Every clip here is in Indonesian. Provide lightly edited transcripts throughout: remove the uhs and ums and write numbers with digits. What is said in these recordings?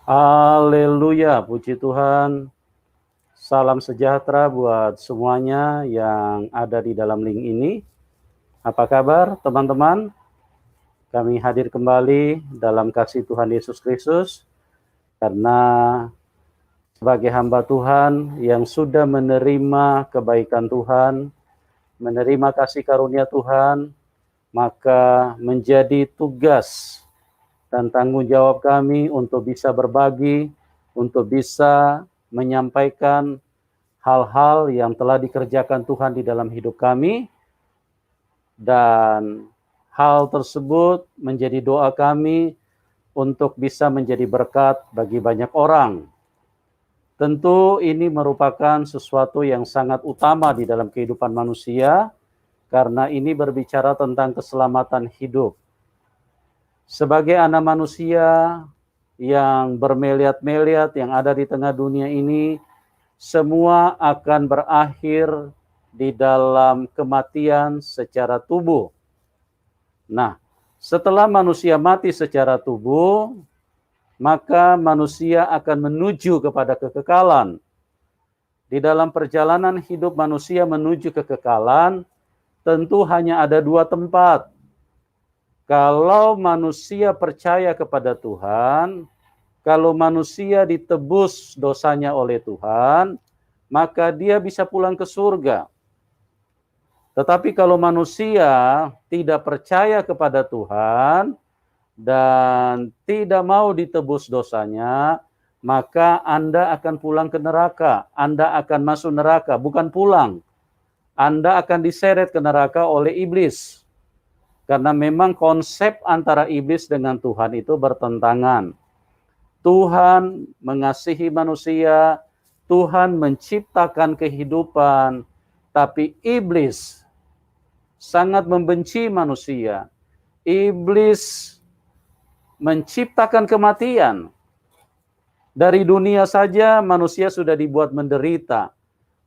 Haleluya, puji Tuhan. Salam sejahtera buat semuanya yang ada di dalam link ini. Apa kabar teman-teman? Kami hadir kembali dalam kasih Tuhan Yesus Kristus karena sebagai hamba Tuhan yang sudah menerima kebaikan Tuhan, menerima kasih karunia Tuhan, maka menjadi tugas dan tanggung jawab kami untuk bisa berbagi, untuk bisa menyampaikan hal-hal yang telah dikerjakan Tuhan di dalam hidup kami, dan hal tersebut menjadi doa kami untuk bisa menjadi berkat bagi banyak orang. Tentu ini merupakan sesuatu yang sangat utama di dalam kehidupan manusia, karena ini berbicara tentang keselamatan hidup. Sebagai anak manusia yang bermiliat-miliat yang ada di tengah dunia ini, semua akan berakhir di dalam kematian secara tubuh. Nah, setelah manusia mati secara tubuh, maka manusia akan menuju kepada kekekalan. Di dalam perjalanan hidup manusia menuju kekekalan, tentu hanya ada dua tempat. Kalau manusia percaya kepada Tuhan, kalau manusia ditebus dosanya oleh Tuhan, maka dia bisa pulang ke surga. Tetapi kalau manusia tidak percaya kepada Tuhan dan tidak mau ditebus dosanya, maka Anda akan pulang ke neraka. Anda akan masuk neraka, bukan pulang. Anda akan diseret ke neraka oleh iblis. Karena memang konsep antara iblis dengan Tuhan itu bertentangan. Tuhan mengasihi manusia, Tuhan menciptakan kehidupan, tapi iblis sangat membenci manusia. Iblis menciptakan kematian. Dari dunia saja manusia sudah dibuat menderita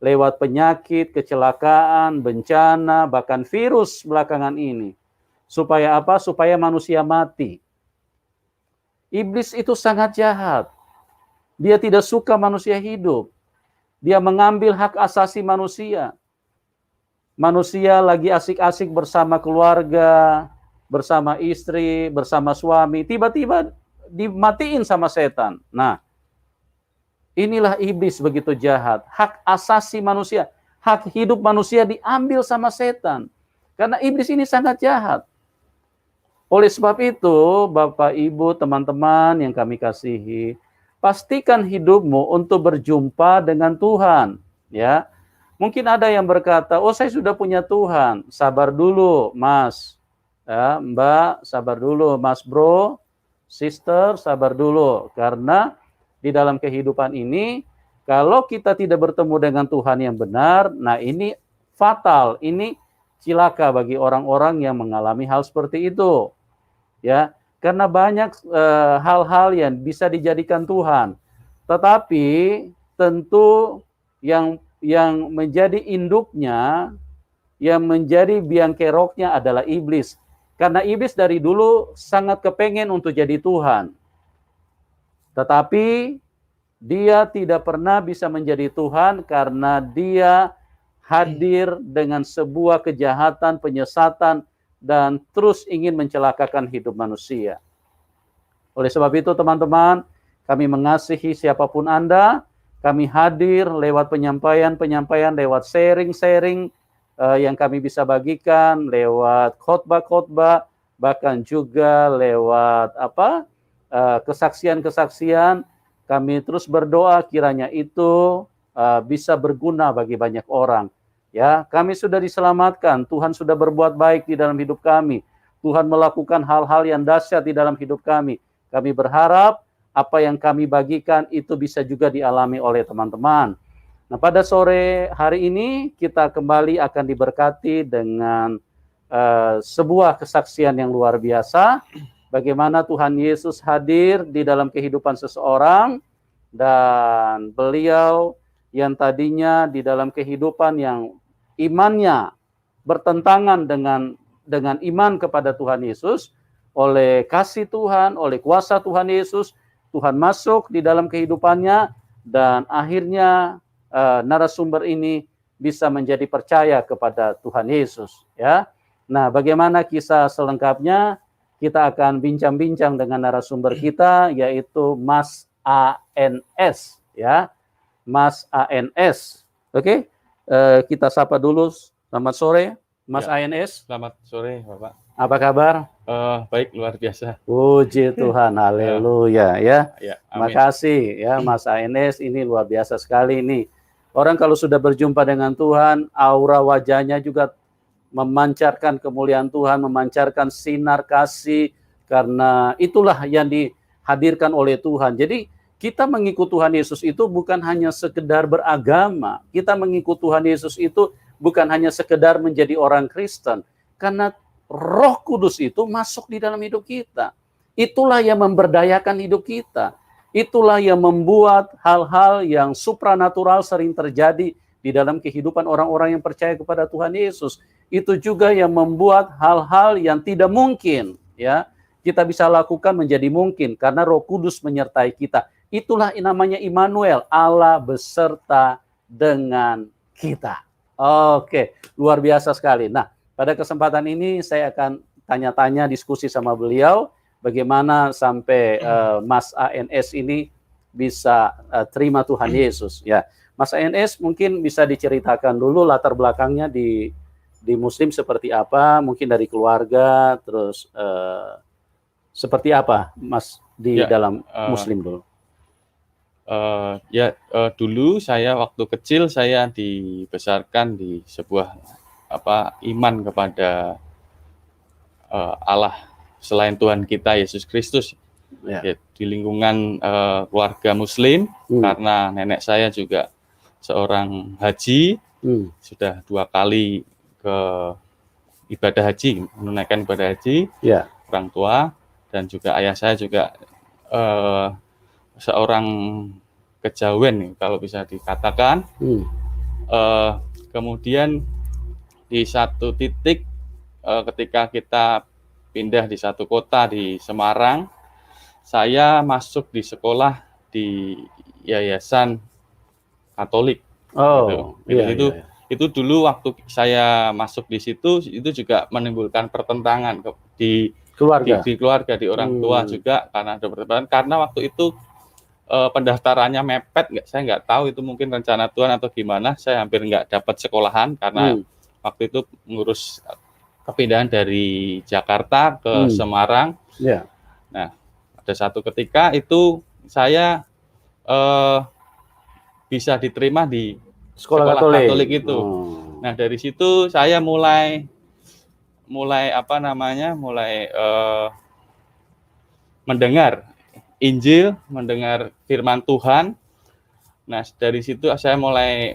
lewat penyakit, kecelakaan, bencana, bahkan virus belakangan ini. Supaya apa? Supaya manusia mati. Iblis itu sangat jahat. Dia tidak suka manusia hidup. Dia mengambil hak asasi manusia. Manusia lagi asik-asik bersama keluarga, bersama istri, bersama suami, tiba-tiba dimatiin sama setan. Nah, inilah iblis begitu jahat. Hak asasi manusia, hak hidup manusia diambil sama setan. Karena iblis ini sangat jahat. Oleh sebab itu, Bapak, Ibu, teman-teman yang kami kasihi, pastikan hidupmu untuk berjumpa dengan Tuhan, ya. Mungkin ada yang berkata, "Oh, saya sudah punya Tuhan." Sabar dulu, Mas. Ya, Mbak, sabar dulu, Mas Bro, Sister, sabar dulu. Karena di dalam kehidupan ini, kalau kita tidak bertemu dengan Tuhan yang benar, nah ini fatal, ini cilaka bagi orang-orang yang mengalami hal seperti itu. Ya, karena banyak hal-hal yang bisa dijadikan Tuhan. Tetapi tentu yang menjadi induknya, yang menjadi biang keroknya adalah iblis. Karena iblis dari dulu sangat kepengen untuk jadi Tuhan. Tetapi dia tidak pernah bisa menjadi Tuhan karena dia hadir dengan sebuah kejahatan, penyesatan, dan terus ingin mencelakakan hidup manusia. Oleh sebab itu teman-teman, kami mengasihi siapapun Anda, kami hadir lewat penyampaian-penyampaian, lewat sharing-sharing yang kami bisa bagikan, lewat khotbah-khotbah, bahkan juga lewat kesaksian-kesaksian. Kami terus berdoa kiranya itu bisa berguna bagi banyak orang. Ya, kami sudah diselamatkan, Tuhan sudah berbuat baik di dalam hidup kami. Tuhan melakukan hal-hal yang dahsyat di dalam hidup kami. Kami berharap apa yang kami bagikan itu bisa juga dialami oleh teman-teman. Nah, pada sore hari ini kita kembali akan diberkati dengan sebuah kesaksian yang luar biasa. Bagaimana Tuhan Yesus hadir di dalam kehidupan seseorang, dan beliau yang tadinya di dalam kehidupan yang imannya bertentangan dengan iman kepada Tuhan Yesus, oleh kasih Tuhan, oleh kuasa Tuhan Yesus, Tuhan masuk di dalam kehidupannya, dan akhirnya narasumber ini bisa menjadi percaya kepada Tuhan Yesus. Ya, nah bagaimana kisah selengkapnya? Kita akan bincang-bincang dengan narasumber kita, yaitu Mas ANS. Ya, Mas ANS. Oke, kita sapa dulu. Selamat sore, Mas ANS. Selamat sore, Bapak. Apa kabar? Baik, luar biasa. Puji Tuhan, haleluya ya. Amin. Makasih ya Mas ANS, ini luar biasa sekali nih. Orang kalau sudah berjumpa dengan Tuhan, aura wajahnya juga memancarkan kemuliaan Tuhan, memancarkan sinar kasih, karena itulah yang dihadirkan oleh Tuhan. Jadi kita mengikut Tuhan Yesus itu bukan hanya sekedar beragama. Kita mengikut Tuhan Yesus itu bukan hanya sekedar menjadi orang Kristen. Karena Roh Kudus itu masuk di dalam hidup kita. Itulah yang memberdayakan hidup kita. Itulah yang membuat hal-hal yang supranatural sering terjadi di dalam kehidupan orang-orang yang percaya kepada Tuhan Yesus. Itu juga yang membuat hal-hal yang tidak mungkin, ya, kita bisa lakukan menjadi mungkin karena Roh Kudus menyertai kita. Itulah namanya Immanuel, Allah beserta dengan kita. Oke, luar biasa sekali. Nah, pada kesempatan ini saya akan tanya-tanya, diskusi sama beliau bagaimana sampai Mas ANS ini bisa terima Tuhan Yesus. Ya, Mas ANS mungkin bisa diceritakan dulu latar belakangnya di Muslim seperti apa, mungkin dari keluarga, terus seperti apa, Mas, di dalam Muslim dulu. Dulu saya waktu kecil saya dibesarkan di sebuah iman kepada Allah selain Tuhan kita Yesus Kristus, ya, di lingkungan keluarga Muslim, karena nenek saya juga seorang haji, sudah 2 kali ke ibadah haji, menunaikan ibadah haji, ya, orang tua, dan juga ayah saya juga seorang kejawen kalau bisa dikatakan. Kemudian di satu titik ketika kita pindah di satu kota di Semarang, saya masuk di sekolah di yayasan Katolik. Itu dulu waktu saya masuk di situ, itu juga menimbulkan pertentangan di keluarga, di orang tua juga, karena ada pertentangan, karena waktu itu pendaftarannya mepet, saya nggak tahu itu mungkin rencana Tuhan atau gimana, saya hampir nggak dapat sekolahan karena waktu itu ngurus kepindahan dari Jakarta ke Semarang. Nah, ada satu ketika itu saya bisa diterima di sekolah Katolik itu. Nah, dari situ saya mulai mendengar Injil, mendengar firman Tuhan. Nah, dari situ saya mulai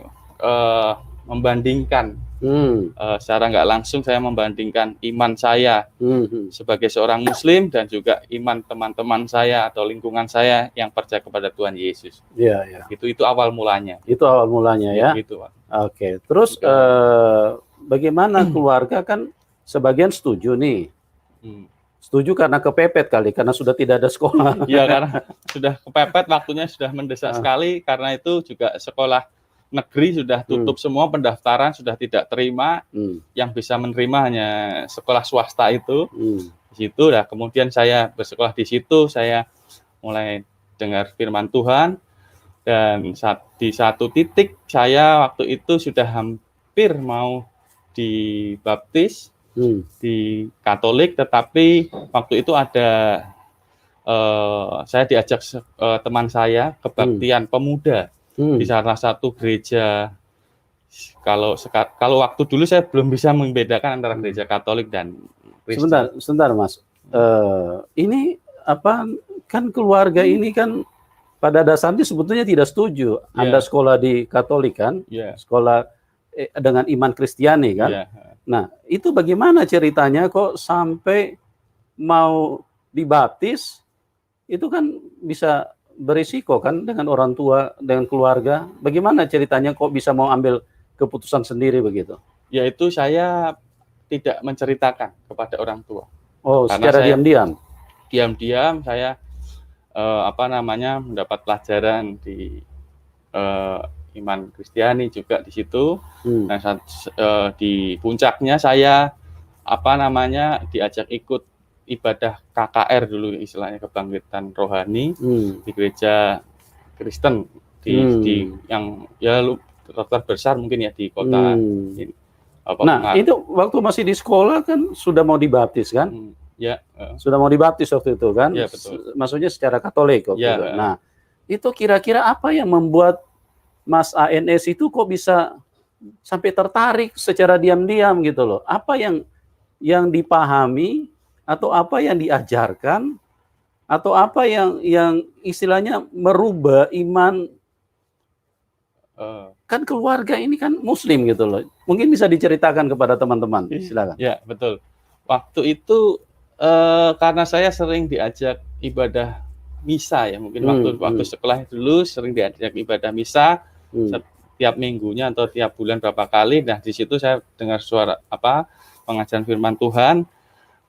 membandingkan, secara nggak langsung saya membandingkan iman saya sebagai seorang Muslim dan juga iman teman-teman saya atau lingkungan saya yang percaya kepada Tuhan Yesus. Itu awal mulanya. Itu awal mulanya, ya. Gitu, Pak. Oke, terus bagaimana keluarga, kan sebagian setuju nih. Setuju karena kepepet kali, karena sudah tidak ada sekolah. Iya, karena sudah kepepet, waktunya sudah mendesak sekali, karena itu juga sekolah negeri sudah tutup semua, pendaftaran sudah tidak terima, yang bisa menerima hanya sekolah swasta itu. Di situ, kemudian saya bersekolah di situ, saya mulai dengar firman Tuhan, dan di satu titik saya waktu itu sudah hampir mau dibaptis di Katolik, tetapi waktu itu ada saya diajak teman saya kebaktian pemuda di salah satu gereja. Kalau waktu dulu saya belum bisa membedakan antara gereja Katolik dan Kristen. Sebentar Mas, ini kan keluarga ini kan pada dasarnya sebetulnya tidak setuju Anda sekolah di Katolik, kan, sekolah dengan iman Kristiani, kan. Nah, itu bagaimana ceritanya kok sampai mau dibaptis? Itu kan bisa berisiko, kan, dengan orang tua, dengan keluarga. Bagaimana ceritanya kok bisa mau ambil keputusan sendiri begitu? Yaitu saya tidak menceritakan kepada orang tua. Oh, Karena secara saya diam-diam. diam-diam saya mendapat pelajaran di iman Kristiani juga di situ. Nah, di puncaknya saya diajak ikut ibadah KKR dulu, istilahnya kebangkitan rohani di gereja Kristen di yang ya terbesar mungkin ya di kota ini. Nah, itu waktu masih di sekolah kan sudah mau dibaptis kan? Ya. Sudah mau dibaptis waktu itu kan? Ya, betul. Maksudnya secara Katolik waktu ya, itu. Nah, itu kira-kira apa yang membuat Mas ANS itu kok bisa sampai tertarik secara diam-diam gitu loh? Apa yang dipahami atau apa yang diajarkan atau apa yang istilahnya merubah iman? Kan keluarga ini kan Muslim gitu loh. Mungkin bisa diceritakan kepada teman-teman. Silakan. Ya, betul. Waktu itu karena saya sering diajak ibadah misa ya, mungkin waktu sekolah dulu sering diajak ibadah misa setiap minggunya atau tiap bulan berapa kali. Nah, di situ saya dengar suara pengajaran firman Tuhan.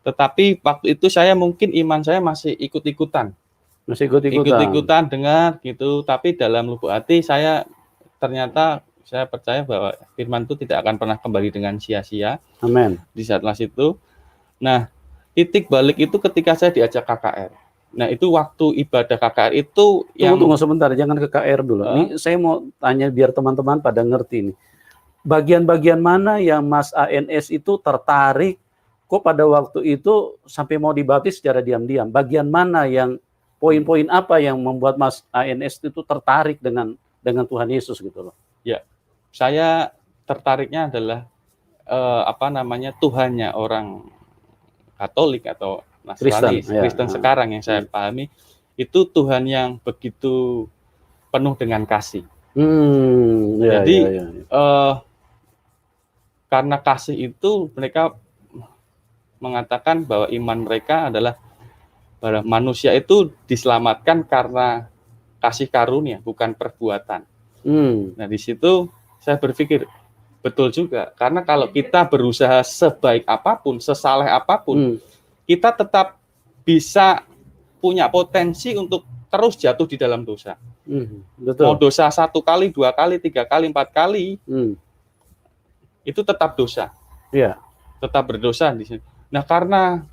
Tetapi waktu itu saya mungkin iman saya masih ikut-ikutan. Masih ikut-ikutan dengar gitu, tapi dalam lubuk hati saya percaya bahwa firman itu tidak akan pernah kembali dengan sia-sia. Amin. Di saat itu. Nah, titik balik itu ketika saya diajak KKR. Nah, itu waktu ibadah KKR itu Tunggu sebentar, jangan ke KKR dulu. Ini saya mau tanya biar teman-teman pada ngerti nih. Bagian-bagian mana yang Mas ANS itu tertarik kok pada waktu itu sampai mau dibaptis secara diam-diam? Bagian mana yang poin-poin apa yang membuat Mas ANS itu tertarik dengan Tuhan Yesus gitu loh? Ya, saya tertariknya adalah Tuhannya orang Katolik atau Nasrani, Kristen sekarang yang saya pahami itu Tuhan yang begitu penuh dengan kasih. Jadi karena kasih itu mereka mengatakan bahwa iman mereka adalah bahwa manusia itu diselamatkan karena kasih karunia, bukan perbuatan. Nah, di situ saya berpikir betul juga, karena kalau kita berusaha sebaik apapun, sesaleh apapun, kita tetap bisa punya potensi untuk terus jatuh di dalam dosa. Betul. Mau dosa 1 kali, 2 kali, 3 kali, 4 kali, itu tetap dosa. Iya. Tetap berdosa di sini. Nah, karena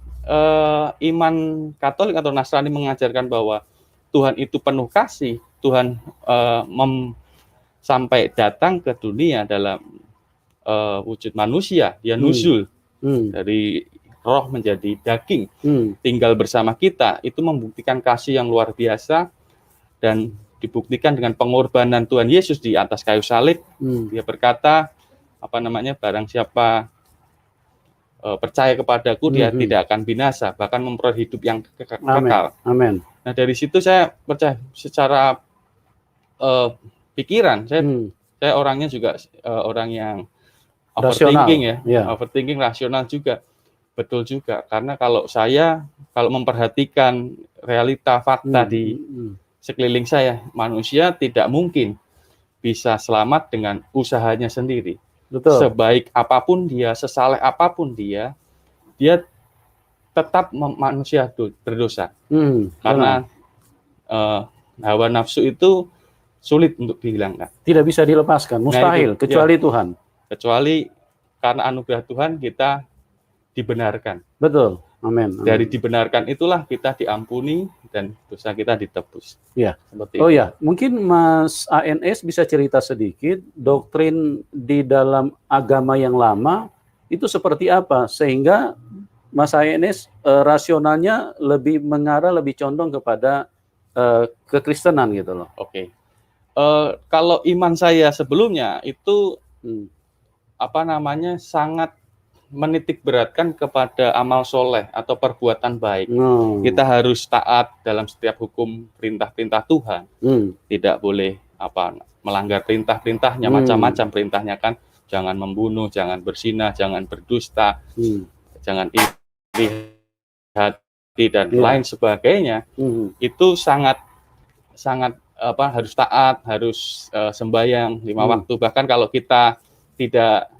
iman Katolik atau Nasrani mengajarkan bahwa Tuhan itu penuh kasih, Tuhan sampai datang ke dunia dalam wujud manusia, dia nuzul dari roh menjadi daging, tinggal bersama kita, itu membuktikan kasih yang luar biasa dan dibuktikan dengan pengorbanan Tuhan Yesus di atas kayu salib. Dia berkata, barang siapa percaya kepadaku, dia tidak akan binasa, bahkan memperoleh hidup yang kekal. Amin. Nah, dari situ saya percaya secara pikiran, saya orangnya juga orang yang overthinking overthinking, rasional juga, betul juga. Karena kalau memperhatikan realita fakta di sekeliling saya, manusia tidak mungkin bisa selamat dengan usahanya sendiri. Betul. Sebaik apapun dia, sesaleh apapun dia tetap manusia berdosa. Karena hawa nafsu itu sulit untuk dihilangkan. Tidak bisa dilepaskan, mustahil, kecuali Tuhan. Kecuali karena anugerah Tuhan kita dibenarkan. Betul. Amin. Dari dibenarkan itulah kita diampuni dan dosa kita ditebus. Ya. Seperti itu. Ya, mungkin Mas ANS bisa cerita sedikit doktrin di dalam agama yang lama itu seperti apa sehingga Mas ANS rasionalnya lebih mengarah, lebih condong kepada kekristenan gitu loh. Oke. Kalau iman saya sebelumnya itu sangat menitik beratkan kepada amal soleh atau perbuatan baik. Kita harus taat dalam setiap hukum perintah-perintah Tuhan. Tidak boleh melanggar perintah-perintahnya, macam-macam perintahnya kan. Jangan membunuh, jangan berzina, jangan berdusta, jangan iri hati dan lain sebagainya. Itu sangat harus taat, harus sembahyang 5 waktu. Bahkan kalau kita tidak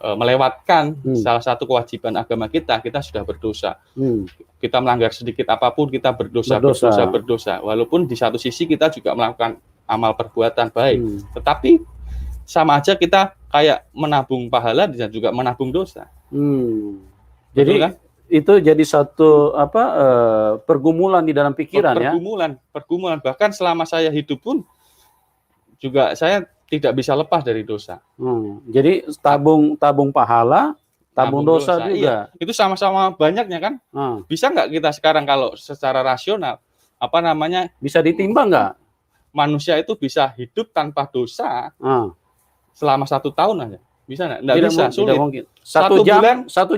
melewatkan salah satu kewajiban agama kita sudah berdosa. Kita melanggar sedikit apapun kita berdosa. Walaupun di satu sisi kita juga melakukan amal perbuatan baik, tetapi sama aja kita kayak menabung pahala dan juga menabung dosa. Jadi betul, kan? Itu jadi satu pergumulan di dalam pikiran, pergumulan. Bahkan selama saya hidup pun juga saya tidak bisa lepas dari dosa. Jadi tabung pahala, tabung dosa juga. Iya, itu sama-sama banyaknya kan. Bisa nggak kita sekarang kalau secara rasional, bisa ditimbang nggak? Manusia itu bisa hidup tanpa dosa selama 1 tahun aja. Bisa nggak? Nggak bisa, sulit. Mungkin. 1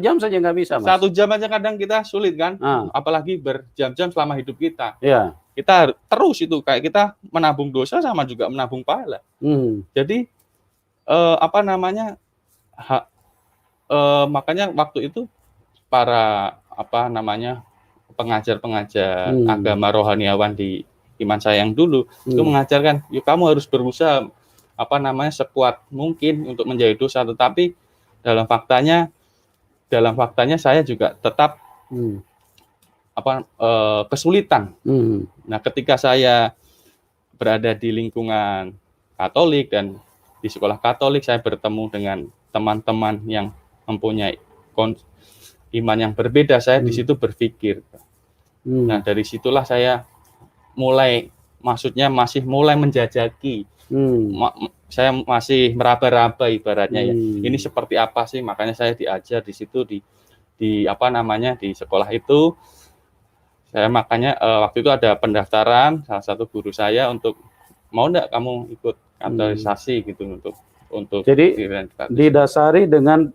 jam saja nggak bisa, Mas. 1 jam aja kadang kita sulit kan. Apalagi berjam-jam selama hidup kita. Iya. Kita terus itu kayak kita menabung dosa sama juga menabung pahala. Jadi makanya waktu itu para pengajar-pengajar agama rohaniawan di iman saya yang dulu itu mengajarkan, yuk kamu harus berusaha sekuat mungkin untuk menjauhi dosa, tetapi dalam faktanya saya juga tetap kesulitan. Nah, ketika saya berada di lingkungan Katolik dan di sekolah Katolik, saya bertemu dengan teman-teman yang mempunyai iman yang berbeda. Saya di situ berpikir. Nah, dari situlah saya mulai menjajaki. Saya masih meraba-raba ibaratnya ya. Ini seperti apa sih? Makanya saya diajar di situ di sekolah itu. Saya makanya waktu itu ada pendaftaran salah satu guru saya untuk mau enggak kamu ikut kategorisasi gitu untuk jadi didasari dengan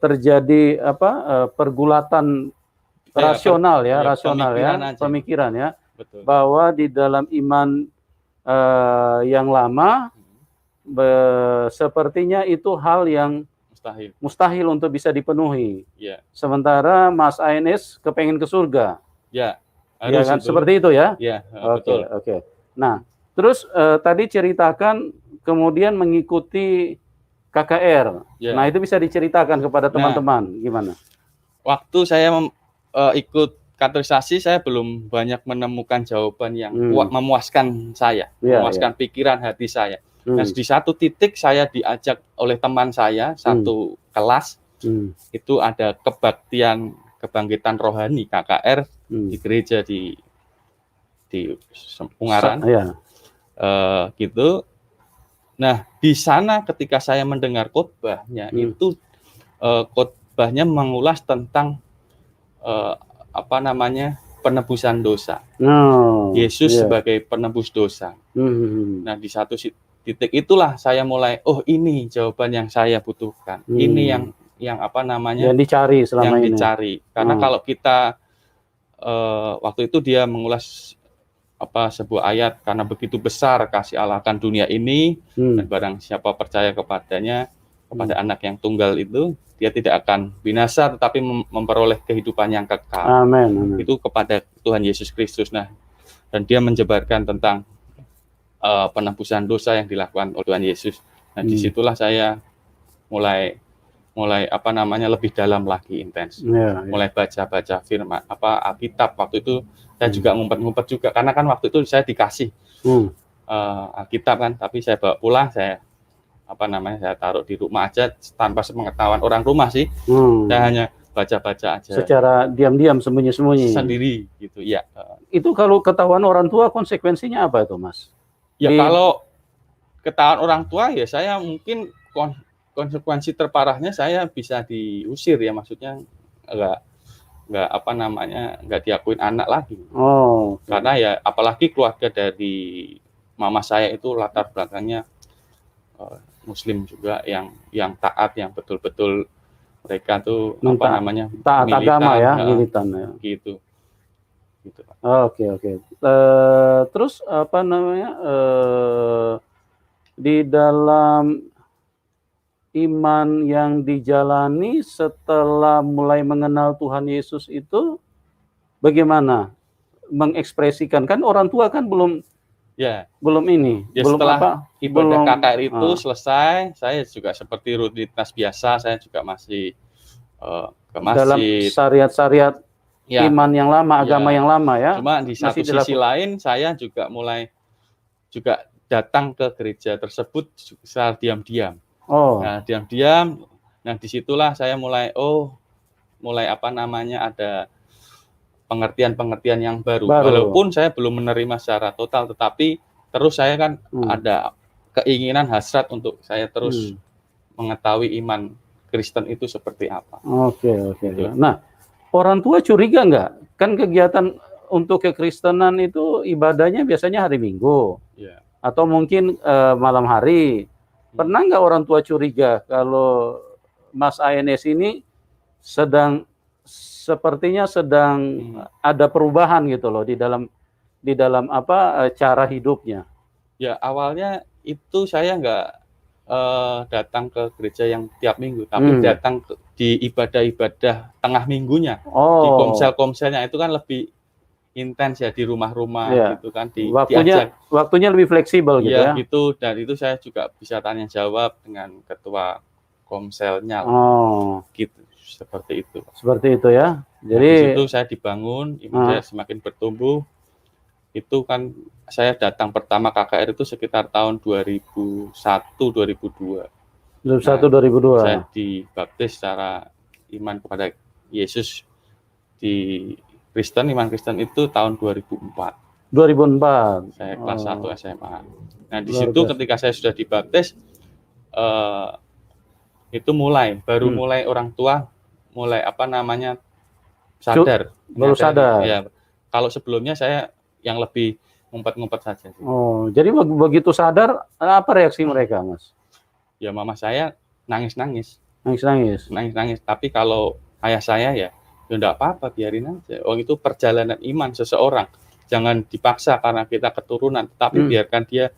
terjadi pergulatan rasional ya, pemikiran ya. Betul. Bahwa di dalam iman yang lama sepertinya itu hal yang mustahil untuk bisa dipenuhi. Sementara Mas ANS kepengen ke surga. Ya kan? Seperti itu ya. Betul. Oke. Nah, terus tadi ceritakan kemudian mengikuti KKR. Nah, itu bisa diceritakan kepada teman-teman gimana? Waktu saya ikut kategorisasi, saya belum banyak menemukan jawaban yang memuaskan saya, memuaskan pikiran hati saya. Nah, di satu titik saya diajak oleh teman saya satu kelas, itu ada kebangkitan rohani KKR di gereja di Ungaran, gitu. Nah, di sana ketika saya mendengar khotbahnya itu khotbahnya mengulas tentang penebusan dosa. Yesus sebagai penebus dosa. Nah, di satu titik itulah saya mulai, ini jawaban yang saya butuhkan. Ini yang dicari selama ini. Karena kalau kita waktu itu dia mengulas sebuah ayat, karena begitu besar kasih Allah akan dunia ini dan barang siapa percaya kepadanya, kepada anak yang tunggal itu, dia tidak akan binasa tetapi memperoleh kehidupan yang kekal. Amin. Itu kepada Tuhan Yesus Kristus. Nah, dan dia menjebarkan tentang penebusan dosa yang dilakukan oleh Tuhan Yesus. Nah, disitulah saya mulai lebih dalam lagi, intens. Mulai baca firman Alkitab. Waktu itu saya juga ngumpet-ngumpet juga, karena kan waktu itu saya dikasih Alkitab kan, tapi saya bawa pulang, saya taruh di rumah aja tanpa sepengetahuan orang rumah sih. Saya hanya baca-baca aja. Secara diam-diam, sembunyi-sembunyi. Sendiri gitu ya. Itu kalau ketahuan orang tua konsekuensinya apa itu, Mas? Ya kalau ketahuan orang tua ya saya mungkin konsekuensi terparahnya saya bisa diusir ya, maksudnya nggak diakuin anak lagi. Karena ya apalagi keluarga dari mama saya itu latar belakangnya Muslim juga yang taat, yang betul-betul mereka tuh taat agama ya, militan ya. Gitu. Oke. Terus di dalam iman yang dijalani setelah mulai mengenal Tuhan Yesus itu bagaimana mengekspresikan? Kan orang tua kan belum Ya, Belum ini, ya belum setelah apa? ibadah Belum. KKR itu selesai, saya juga seperti rutinitas biasa, saya juga masih ke Dalam masjid. syariat-syariat Ya, iman yang lama, ya. agama yang lama ya. Cuma di Masih satu sisi lain, saya juga mulai juga datang ke gereja tersebut secara diam-diam. Oh, Nah, diam-diam, nah disitulah saya mulai apa namanya, ada pengertian-pengertian yang baru. Walaupun saya belum menerima secara total, tetapi terus saya kan ada keinginan hasrat untuk saya terus mengetahui iman Kristen itu seperti apa. Oke. Nah, orang tua curiga nggak? Kan kegiatan untuk kekristenan itu ibadahnya biasanya hari Minggu. Ya. Atau mungkin malam hari. Pernah nggak orang tua curiga kalau Mas ANS ini sepertinya sedang ada perubahan gitu loh di dalam apa cara hidupnya? Ya, awalnya itu saya nggak datang ke gereja yang tiap minggu, tapi datang di ibadah-ibadah tengah minggunya. Di komsel-komselnya itu kan lebih intens ya, di rumah-rumah gitu kan, waktunya lebih fleksibel gitu ya. Gitu, dan itu saya juga bisa tanya jawab dengan ketua komselnya gitu, seperti itu ya. Jadi di situ saya dibangun, iman saya semakin bertumbuh. Itu kan saya datang pertama KKR itu sekitar tahun 2001 2002. 2002. Saya dibaptis secara iman kepada Yesus di iman Kristen itu tahun 2004. Saya kelas 1 SMA. Nah, di situ ketika saya sudah dibaptis, itu mulai orang tua mulai apa namanya sadar. Baru sadar. Ya, kalau sebelumnya saya yang lebih ngumpet-ngumpet saja. Jadi begitu sadar, apa reaksi mereka, Mas? Ya, mama saya nangis-nangis. Nangis-nangis. Tapi kalau ayah saya ya enggak apa-apa, biarin aja. Itu perjalanan iman seseorang. Jangan dipaksa karena kita keturunan, tapi biarkan dia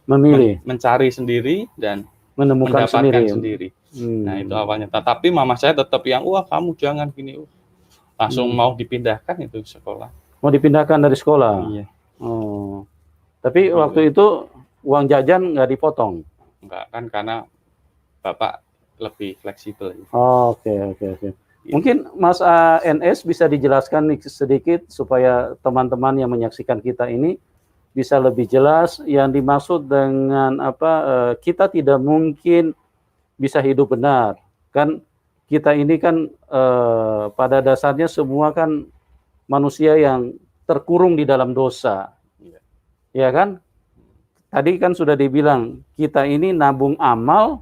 memilih, mencari sendiri dan mendapatkan sendiri. Nah, itu awalnya. Tapi mama saya tetap yang, wah kamu jangan gini. Langsung mau dipindahkan itu sekolah. Mau dipindahkan dari sekolah? Iya. Tapi waktu itu uang jajan nggak dipotong? Enggak, kan karena Bapak lebih fleksibel. Oke. Mungkin Mas ANS bisa dijelaskan sedikit supaya teman-teman yang menyaksikan kita ini bisa lebih jelas yang dimaksud dengan apa kita tidak mungkin bisa hidup benar. Kan kita ini kan pada dasarnya semua kan manusia yang terkurung di dalam dosa. Ya kan? Tadi kan sudah dibilang kita ini nabung amal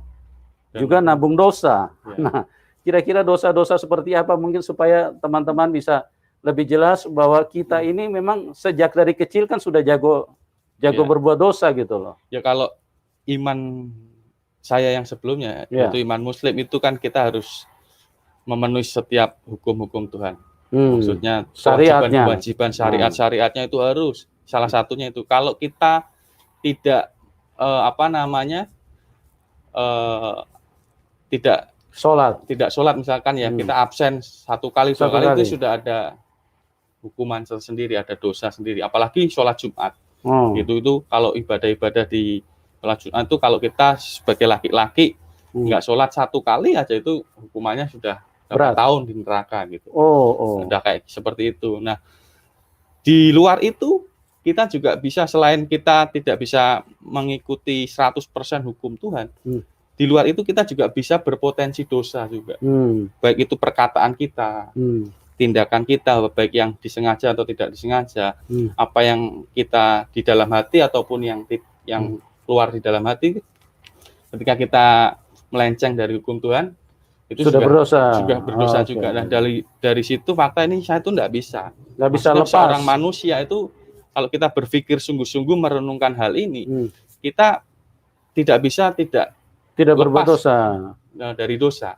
juga nabung dosa. Nah, kira-kira dosa-dosa seperti apa mungkin supaya teman-teman bisa lebih jelas bahwa kita ini memang sejak dari kecil kan sudah jago berbuat dosa gitu loh. Ya, kalau iman saya yang sebelumnya yaitu iman Muslim itu kan kita harus memenuhi setiap hukum-hukum Tuhan. Maksudnya kewajiban syariat-syariatnya itu harus, salah satunya itu. Kalau kita tidak tidak sholat misalkan ya, kita absen satu kali dua kali itu sudah ada hukuman tersendiri, ada dosa sendiri. Apalagi sholat Jumat. Itu kalau ibadah-ibadah di sholat Jumat itu kalau kita sebagai laki-laki nggak sholat satu kali aja itu hukumannya sudah berapa tahun di neraka gitu. Udah kayak seperti itu. Nah, di luar itu kita juga bisa, selain kita tidak bisa mengikuti 100% hukum Tuhan, di luar itu kita juga bisa berpotensi dosa juga. Baik itu perkataan kita, tindakan kita, baik yang disengaja atau tidak disengaja, apa yang kita di dalam hati ataupun yang keluar di dalam hati, ketika kita melenceng dari hukum Tuhan, itu sudah berdosa juga. Nah, dari situ fakta ini saya itu nggak bisa lepas. Seorang manusia itu kalau kita berpikir sungguh-sungguh merenungkan hal ini, kita tidak bisa tidak berbuat dosa dari dosa.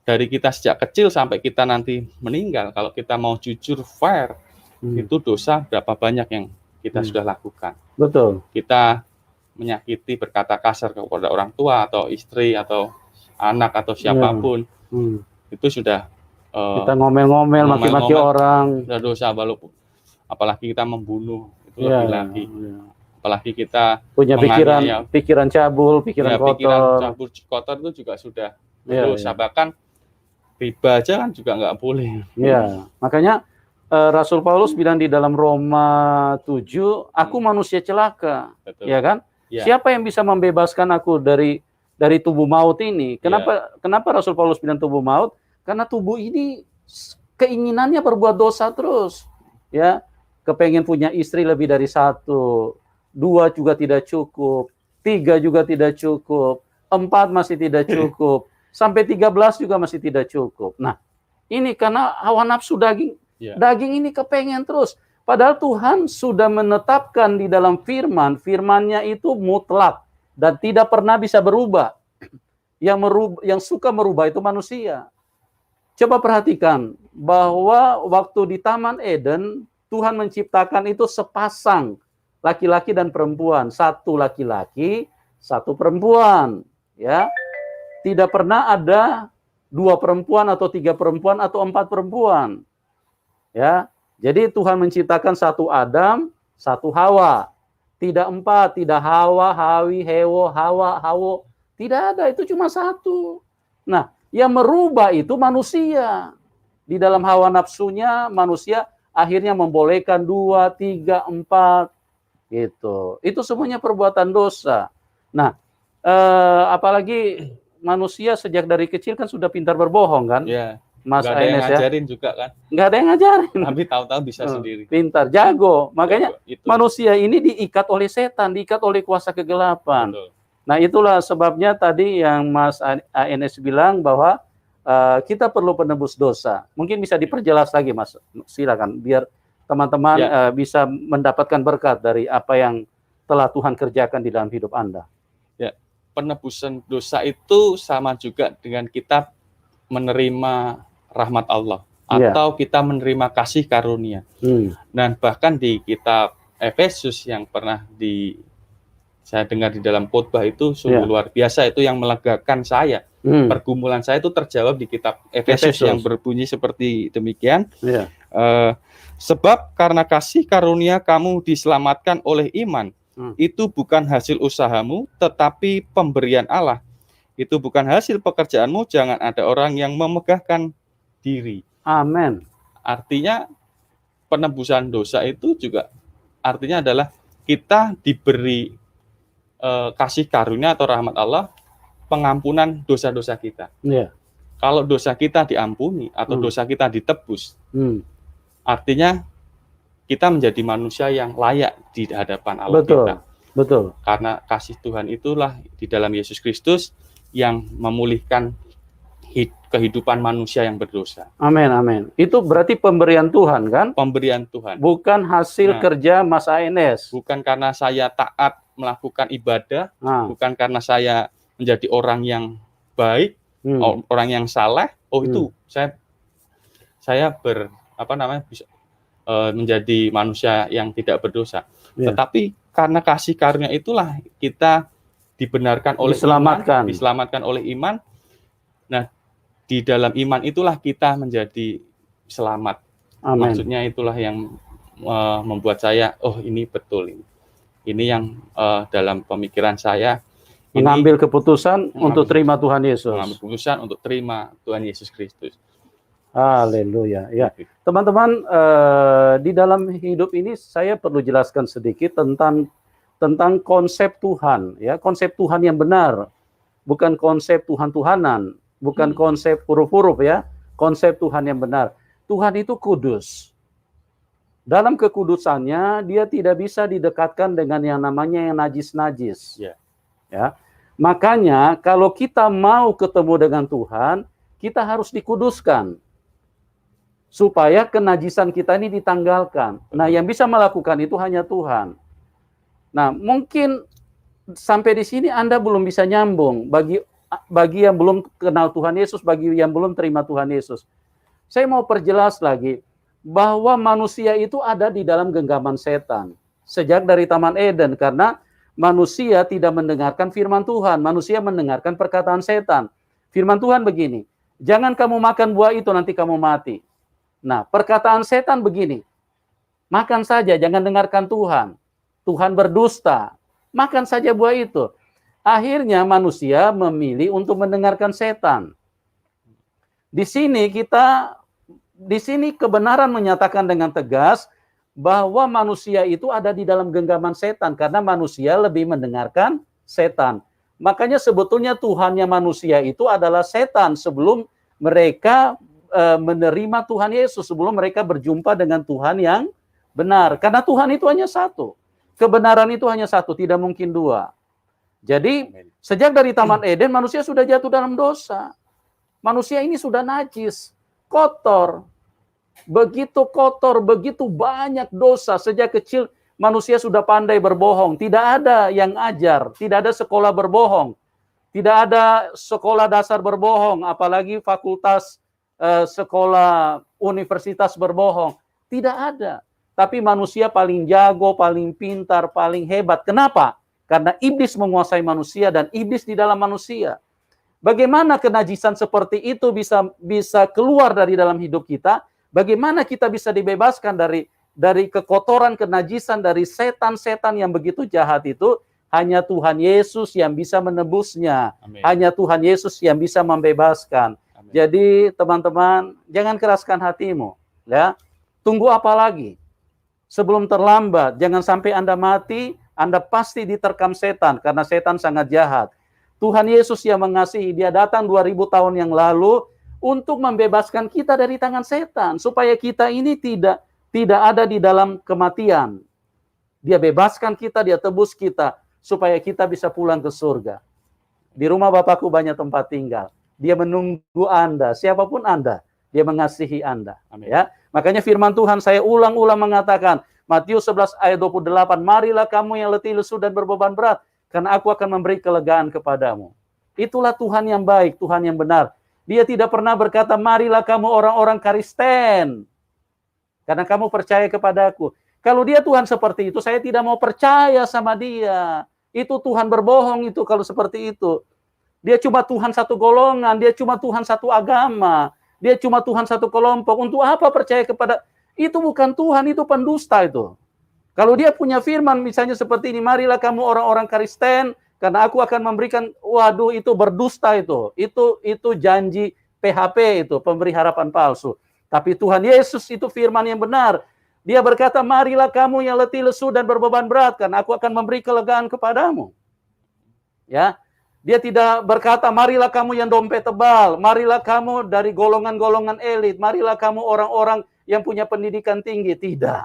Dari kita sejak kecil sampai kita nanti meninggal, kalau kita mau jujur fair, itu dosa berapa banyak yang kita sudah lakukan. Betul. Kita menyakiti, berkata kasar kepada orang tua atau istri atau anak atau siapapun, itu sudah kita ngomel-ngomel, maki-maki orang, sudah dosa. Apalagi kita membunuh, itu lebih lagi. Apalagi kita punya pikiran cabul, pikiran kotor. Pikiran cabul kotor itu juga sudah berdosa. Bahkan riba aja kan juga nggak boleh. Ya, makanya Rasul Paulus bilang di dalam Roma 7, aku manusia celaka. Betul. Ya kan? Ya. Siapa yang bisa membebaskan aku dari tubuh maut ini? Kenapa Rasul Paulus bilang tubuh maut? Karena tubuh ini keinginannya berbuat dosa terus. Ya, kepengen punya istri lebih dari satu, 2 juga tidak cukup, 3 juga tidak cukup, 4 masih tidak cukup, sampai 13 juga masih tidak cukup. Nah, ini karena hawa nafsu daging. Daging ini kepengen terus. Padahal Tuhan sudah menetapkan di dalam firman-nya itu mutlak dan tidak pernah bisa berubah. Yang suka merubah itu manusia. Coba perhatikan bahwa waktu di Taman Eden, Tuhan menciptakan itu sepasang laki-laki dan perempuan, 1 laki-laki, 1 perempuan, ya. Tidak pernah ada 2 perempuan atau 3 perempuan atau 4 perempuan. Ya. Jadi Tuhan menciptakan 1 Adam, 1 Hawa. Tidak 4, tidak Hawa, Hawi, Hewo, Hawa, Hawo. Tidak ada, itu cuma 1. Nah, yang merubah itu manusia. Di dalam hawa nafsunya manusia akhirnya membolehkan 2, 3, 4 gitu. Itu semuanya perbuatan dosa. Nah, apalagi manusia sejak dari kecil kan sudah pintar berbohong kan? Ya. Mas Nggak ada yang ngajarin juga kan? Nggak ada yang ngajarin. Tapi tahu-tahu bisa sendiri. Pintar, jago. Makanya manusia ini diikat oleh setan, diikat oleh kuasa kegelapan. Betul. Nah, itulah sebabnya tadi yang Mas ANS bilang bahwa kita perlu penebus dosa. Mungkin bisa diperjelas lagi, Mas. Silakan, biar teman-teman bisa mendapatkan berkat dari apa yang telah Tuhan kerjakan di dalam hidup Anda. Ya, penebusan dosa itu sama juga dengan kita menerima rahmat Allah atau kita menerima kasih karunia. Dan bahkan di kitab Efesus yang pernah saya dengar di dalam khotbah itu sungguh luar biasa, itu yang melegakan saya. Pergumulan saya itu terjawab di kitab Efesus yang berbunyi seperti demikian. Sebab karena kasih karunia kamu diselamatkan oleh iman. Itu bukan hasil usahamu, tetapi pemberian Allah. Itu bukan hasil pekerjaanmu, jangan ada orang yang memegahkan diri. Amin. Artinya penebusan dosa itu juga artinya adalah kita diberi kasih karunia atau rahmat Allah, pengampunan dosa-dosa kita. Kalau dosa kita diampuni atau dosa kita ditebus, artinya kita menjadi manusia yang layak di hadapan Allah. Betul. Karena kasih Tuhan itulah di dalam Yesus Kristus yang memulihkan kehidupan manusia yang berdosa. Amin. Itu berarti pemberian Tuhan kan? Pemberian Tuhan. Bukan hasil kerja Mas ANS. Bukan karena saya taat melakukan ibadah, bukan karena saya menjadi orang yang baik, orang yang saleh. Itu saya bisa menjadi manusia yang tidak berdosa. Tetapi karena kasih karunia itulah kita dibenarkan oleh diselamatkan oleh iman. Nah, di dalam iman itulah kita menjadi selamat. Maksudnya itulah yang membuat saya, ini betul ini. Ini yang dalam pemikiran saya mengambil keputusan untuk terima Tuhan Yesus. Mengambil keputusan untuk terima Tuhan Yesus Kristus. Haleluya. Ya, teman-teman, di dalam hidup ini saya perlu jelaskan sedikit tentang konsep Tuhan, ya, konsep Tuhan yang benar, bukan konsep Tuhan-Tuhanan, bukan konsep huruf-huruf, ya, konsep Tuhan yang benar. Tuhan itu kudus. Dalam kekudusannya, dia tidak bisa didekatkan dengan yang namanya yang najis-najis. Ya. Makanya kalau kita mau ketemu dengan Tuhan, kita harus dikuduskan. Supaya kenajisan kita ini ditanggalkan. Nah, yang bisa melakukan itu hanya Tuhan. Nah, mungkin sampai di sini Anda belum bisa nyambung. Bagi yang belum kenal Tuhan Yesus, bagi yang belum terima Tuhan Yesus. Saya mau perjelas lagi bahwa manusia itu ada di dalam genggaman setan. Sejak dari Taman Eden, karena manusia tidak mendengarkan firman Tuhan. Manusia mendengarkan perkataan setan. Firman Tuhan begini, jangan kamu makan buah itu, nanti kamu mati. Nah, perkataan setan begini, Makan saja, jangan dengarkan Tuhan. Tuhan berdusta. Makan saja buah itu. Akhirnya manusia memilih untuk mendengarkan setan. Di sini kebenaran menyatakan dengan tegas bahwa manusia itu ada di dalam genggaman setan karena manusia lebih mendengarkan setan. Makanya sebetulnya Tuhannya manusia itu adalah setan sebelum mereka menerima Tuhan Yesus, sebelum mereka berjumpa dengan Tuhan yang benar. Karena Tuhan itu hanya satu. Kebenaran itu hanya satu, tidak mungkin dua. Jadi sejak dari Taman Eden manusia sudah jatuh dalam dosa. Manusia ini sudah najis, kotor. Begitu kotor, begitu banyak dosa. Sejak kecil manusia sudah pandai berbohong. Tidak ada yang ajar, tidak ada sekolah berbohong. Tidak ada sekolah dasar berbohong, apalagi fakultas sekolah universitas berbohong. Tidak ada. Tapi manusia paling jago, paling pintar, paling hebat. Kenapa? Karena iblis menguasai manusia dan iblis di dalam manusia. Bagaimana kenajisan seperti itu bisa keluar dari dalam hidup kita? Bagaimana kita bisa dibebaskan dari kekotoran, kenajisan, dari setan-setan yang begitu jahat itu? Hanya Tuhan Yesus yang bisa menebusnya. Amin. Hanya Tuhan Yesus yang bisa membebaskan. Amin. Jadi teman-teman, jangan keraskan hatimu. Ya, tunggu apa lagi? Sebelum terlambat, jangan sampai Anda mati, Anda pasti diterkam setan, karena setan sangat jahat. Tuhan Yesus yang mengasihi, dia datang 2000 tahun yang lalu, untuk membebaskan kita dari tangan setan, supaya kita ini tidak ada di dalam kematian. Dia bebaskan kita, dia tebus kita, supaya kita bisa pulang ke surga. Di rumah Bapakku banyak tempat tinggal. Dia menunggu Anda, siapapun Anda, dia mengasihi Anda. Amin. Ya, makanya firman Tuhan saya ulang-ulang mengatakan, Matius 11 ayat 28, marilah kamu yang letih lesu dan berbeban berat, karena aku akan memberi kelegaan kepadamu. Itulah Tuhan yang baik, Tuhan yang benar. Dia tidak pernah berkata, marilah kamu orang-orang Kristen, karena kamu percaya kepadaku. Kalau dia Tuhan seperti itu, saya tidak mau percaya sama dia. Itu Tuhan berbohong itu kalau seperti itu. Dia cuma Tuhan satu golongan, dia cuma Tuhan satu agama, dia cuma Tuhan satu kelompok. Untuk apa percaya kepada, itu bukan Tuhan, itu pendusta itu. Kalau dia punya firman misalnya seperti ini, marilah kamu orang-orang Kristen, karena aku akan memberikan, waduh itu berdusta itu. Itu janji PHP itu, pemberi harapan palsu. Tapi Tuhan Yesus itu firman yang benar. Dia berkata, marilah kamu yang letih lesu dan berbeban berat, karena aku akan memberi kelegaan kepadamu. Ya, dia tidak berkata, marilah kamu yang dompet tebal, marilah kamu dari golongan-golongan elit, marilah kamu orang-orang yang punya pendidikan tinggi. Tidak.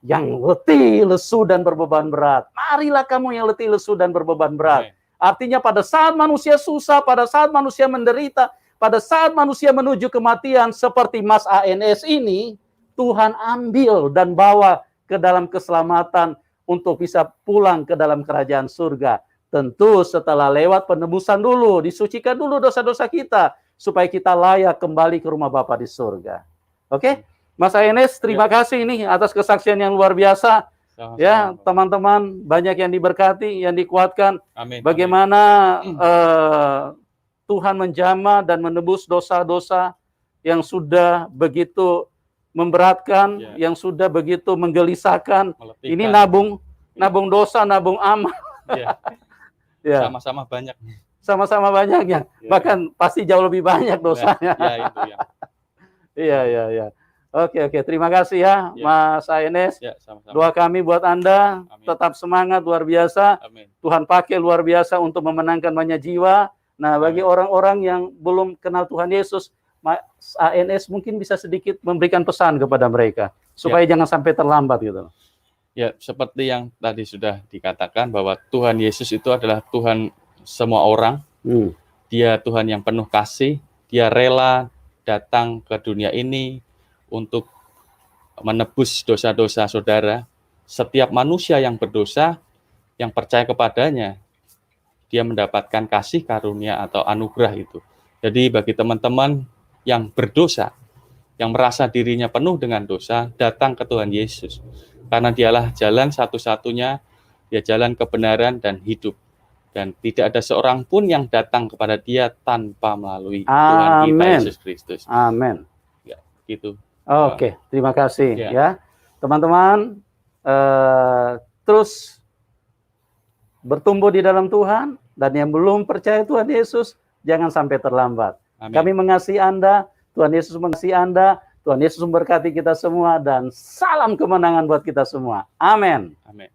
Yang letih, lesu, dan berbeban berat. Marilah kamu yang letih, lesu, dan berbeban berat. Artinya pada saat manusia susah, pada saat manusia menderita, pada saat manusia menuju kematian, seperti Mas ANS ini, Tuhan ambil dan bawa ke dalam keselamatan untuk bisa pulang ke dalam kerajaan surga. Tentu setelah lewat penebusan dulu, disucikan dulu dosa-dosa kita, supaya kita layak kembali ke rumah Bapa di surga. Oke? Mas ANS, terima kasih ini atas kesaksian yang luar biasa. Sama-sama. Ya, teman-teman banyak yang diberkati, yang dikuatkan. Amin. Bagaimana Tuhan menjamah dan menebus dosa-dosa yang sudah begitu memberatkan, yang sudah begitu menggelisahkan. Meletikan. Ini nabung dosa, nabung amal. Ya. Sama-sama banyak. Sama-sama banyaknya. Ya. Bahkan pasti jauh lebih banyak dosanya. Ya, itu ya. Iya. Oke, terima kasih ya, Mas ANS. Ya, sama-sama. Doa kami buat Anda, amin. Tetap semangat, luar biasa. Amin. Tuhan pakai luar biasa untuk memenangkan banyak jiwa. Nah, bagi orang-orang yang belum kenal Tuhan Yesus, Mas ANS mungkin bisa sedikit memberikan pesan kepada mereka, supaya jangan sampai terlambat gitu. Ya, seperti yang tadi sudah dikatakan, bahwa Tuhan Yesus itu adalah Tuhan semua orang. Dia Tuhan yang penuh kasih, dia rela datang ke dunia ini untuk menebus dosa-dosa saudara. Setiap manusia yang berdosa, yang percaya kepadanya, dia mendapatkan kasih karunia atau anugerah itu. Jadi bagi teman-teman yang berdosa, yang merasa dirinya penuh dengan dosa, datang ke Tuhan Yesus. Karena dialah jalan satu-satunya, dia jalan kebenaran dan hidup. Dan tidak ada seorang pun yang datang kepada dia tanpa melalui Tuhan kita Yesus Kristus. Amin. Ya, gitu. Oke, terima kasih ya. teman-teman terus bertumbuh di dalam Tuhan, dan yang belum percaya Tuhan Yesus jangan sampai terlambat. Amin. Kami mengasihi Anda, Tuhan Yesus mengasihi Anda, Tuhan Yesus memberkati kita semua, dan salam kemenangan buat kita semua. Amin. Amin.